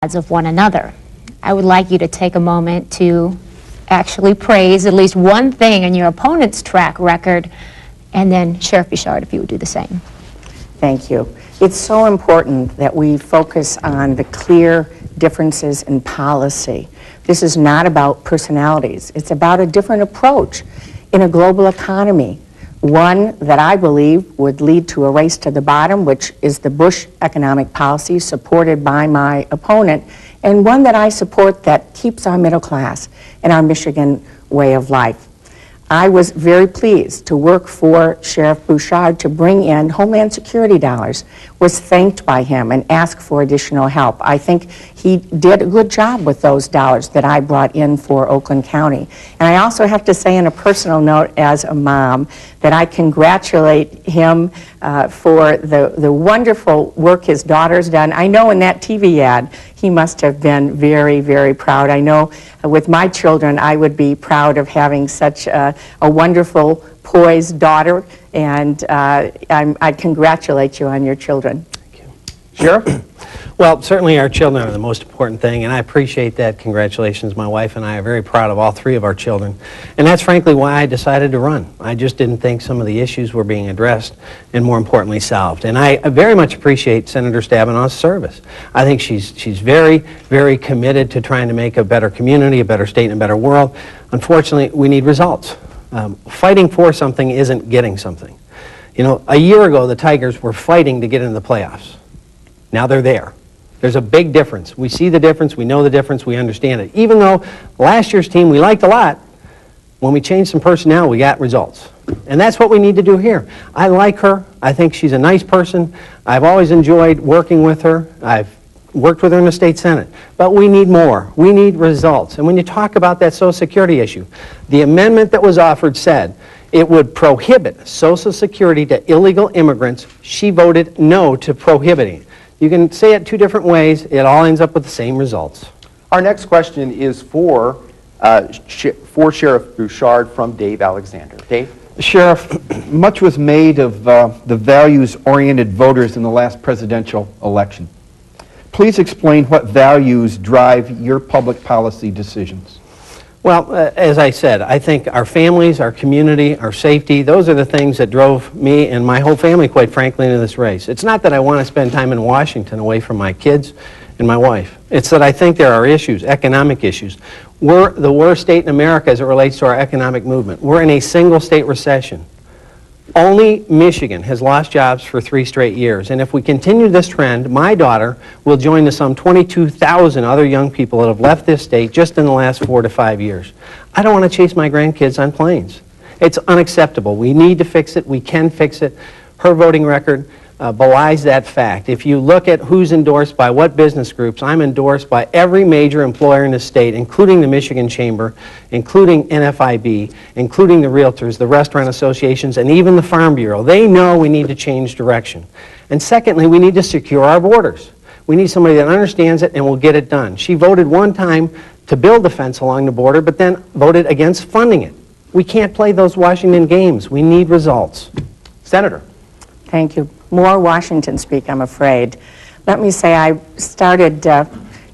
of one another. I would like you to take a moment to actually praise at least one thing in your opponent's track record, and then Sheriff Bouchard, if you would do the same. Thank you. It's so important that we focus on the clear differences in policy. This is not about personalities. It's about a different approach in a global economy, one that I believe would lead to a race to the bottom, which is the Bush economic policy supported by my opponent, and one that I support that keeps our middle class and our Michigan way of life. I was very pleased to work for Sheriff Bouchard to bring in Homeland Security dollars, was thanked by him and asked for additional help. I think he did a good job with those dollars that I brought in for Oakland County. And I also have to say, on a personal note, as a mom, that I congratulate him for the wonderful work his daughter's done. I know in that TV ad, he must have been very, very proud. I know with my children, I would be proud of having such a wonderful, poised daughter, and I congratulate you on your children. Thank you. Sheriff? Well, certainly our children are the most important thing, and I appreciate that. Congratulations. My wife and I are very proud of all three of our children, and that's frankly why I decided to run. I just didn't think some of the issues were being addressed and, more importantly, solved. And I very much appreciate Sen.Stabenow's service. I think she's very, very committed to trying to make a better community, a better state, and a better world. Unfortunately, we need results. Fighting for something isn't getting something. You know, a year ago, the Tigers were fighting to get into the playoffs. Now they're there. There's a big difference. We see the difference, we know the difference, we understand it. Even though last year's team we liked a lot, when we changed some personnel, we got results. And that's what we need to do here. I like her. I think she's a nice person. I've always enjoyed working with her. I've worked with her in the state senate. But we need more. We need results. And when you talk about that Social Security issue, the amendment that was offered said it would prohibit Social Security to illegal immigrants. She voted no to prohibiting it. You can say it two different ways. It all ends up with the same results. Our next question is for Sheriff Bouchard from Dave Alexander. Dave? Sheriff, much was made of the values-oriented voters in the last presidential election. Please explain what values drive your public policy decisions. Well, as I said, I think our families, our community, our safety, those are the things that drove me and my whole family, quite frankly, into this race. It's not that I want to spend time in Washington away from my kids and my wife. It's that I think there are issues, economic issues. We're the worst state in America as it relates to our economic movement. We're in a single state recession. Only Michigan has lost jobs for 3 straight years. And if we continue this trend, my daughter will join the some 22,000 other young people that have left this state just in the last 4 to 5 years. I don't want to chase my grandkids on planes. It's unacceptable. We need to fix it. We can fix it. Her voting record belies that fact. If you look at who's endorsed by what business groups, I'm endorsed by every major employer in the state, including the Michigan Chamber, including NFIB, including the realtors, the restaurant associations, and even the Farm Bureau. They know we need to change direction. And secondly, we need to secure our borders. We need somebody that understands it and will get it done. She voted one time to build the fence along the border, but then voted against funding it. We can't play those Washington games. We need results. Senator. Thank you. More Washington speak, I'm afraid. Let me say I started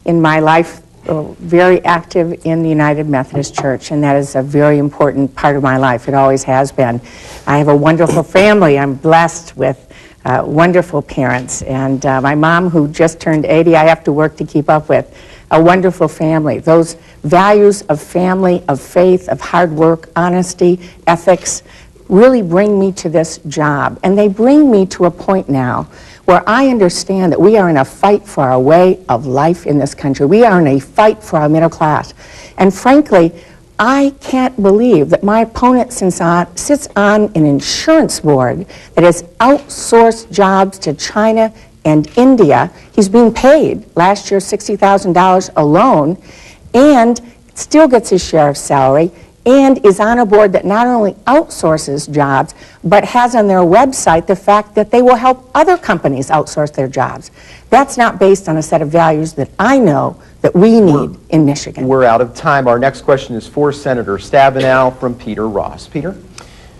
in my life very active in the United Methodist Church, and that is a very important part of my life. It always has been. I have a wonderful family. I'm blessed with wonderful parents, and my mom, who just turned 80, I have to work to keep up with. A wonderful family. Those values of family, of faith, of hard work, honesty, ethics, really bring me to this job. And they bring me to a point now where I understand that we are in a fight for our way of life in this country. We are in a fight for our middle class. And frankly, I can't believe that my opponent sits on an insurance board that has outsourced jobs to China and India. He's being paid last year $60,000 alone, and still gets his sheriff's salary, and is on a board that not only outsources jobs, but has on their website the fact that they will help other companies outsource their jobs. That's not based on a set of values that I know that we need in Michigan. We're out of time. Our next question is for Senator Stabenow from Peter Ross. Peter?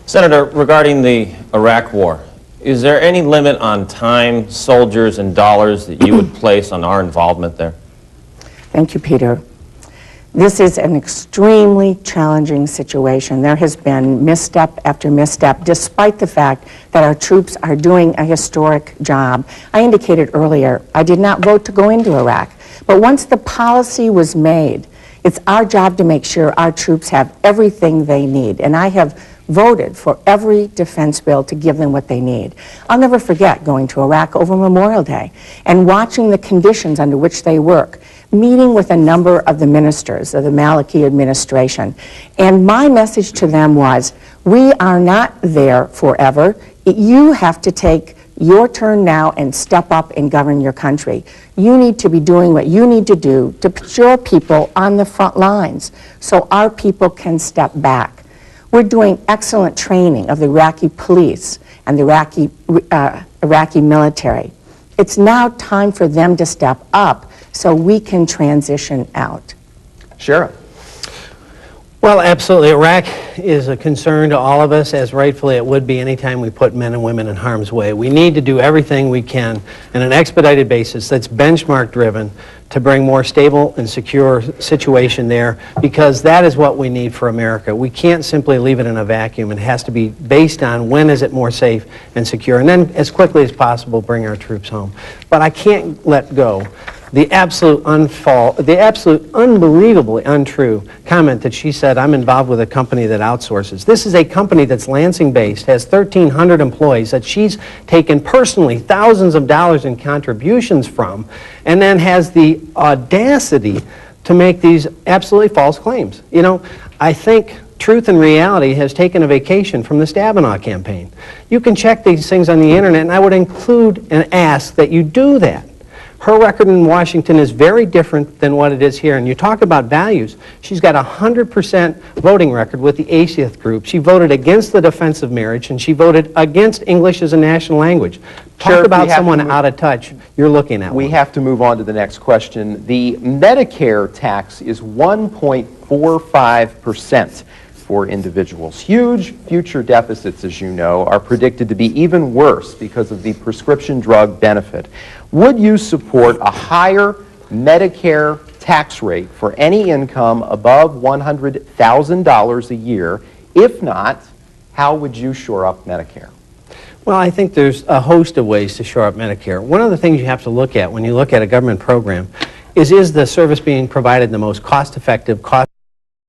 Senator, regarding the Iraq War, is there any limit on time, soldiers, and dollars that you would place on our involvement there? Thank you, Peter. This is an extremely challenging situation. There has been misstep after misstep, despite the fact that our troops are doing a historic job. I indicated earlier, I did not vote to go into Iraq, but once the policy was made, it's our job to make sure our troops have everything they need, and I have voted for every defense bill to give them what they need. I'll never forget going to Iraq over Memorial Day and watching the conditions under which they work, meeting with a number of the ministers of the Maliki administration. And my message to them was, we are not there forever. You have to take your turn now and step up and govern your country. You need to be doing what you need to do to put your people on the front lines so our people can step back. We're doing excellent training of the Iraqi police and the Iraqi military. It's now time for them to step up so we can transition out. Sheriff. Well, absolutely. Iraq is a concern to all of us, as rightfully it would be anytime we put men and women in harm's way. We need to do everything we can on an expedited basis that's benchmark driven to bring more stable and secure situation there, because that is what we need for America. We can't simply leave it in a vacuum. It has to be based on when is it more safe and secure, and then as quickly as possible bring our troops home. But I can't let go the absolute unbelievably untrue comment that she said, I'm involved with a company that outsources. This is a company that's Lansing-based, has 1,300 employees that she's taken personally thousands of dollars in contributions from, and then has the audacity to make these absolutely false claims. You know, I think Truth and Reality has taken a vacation from the Stabenow campaign. You can check these things on the internet, and I would include and ask that you do that. Her record in Washington is very different than what it is here. And you talk about values. She's got a 100% voting record with the ACEF group. She voted against the defense of marriage, and she voted against English as a national language. Talk Sheriff, about someone out of touch. You're looking at We one. have to move on to the next question. The Medicare tax is 1.45% for individuals. Huge future deficits, as you know, are predicted to be even worse because of the prescription drug benefit. Would you support a higher Medicare tax rate for any income above $100,000 a year? If not, how would you shore up Medicare? Well, I think there's a host of ways to shore up Medicare. One of the things you have to look at when you look at a government program is the service being provided in the most cost-effective,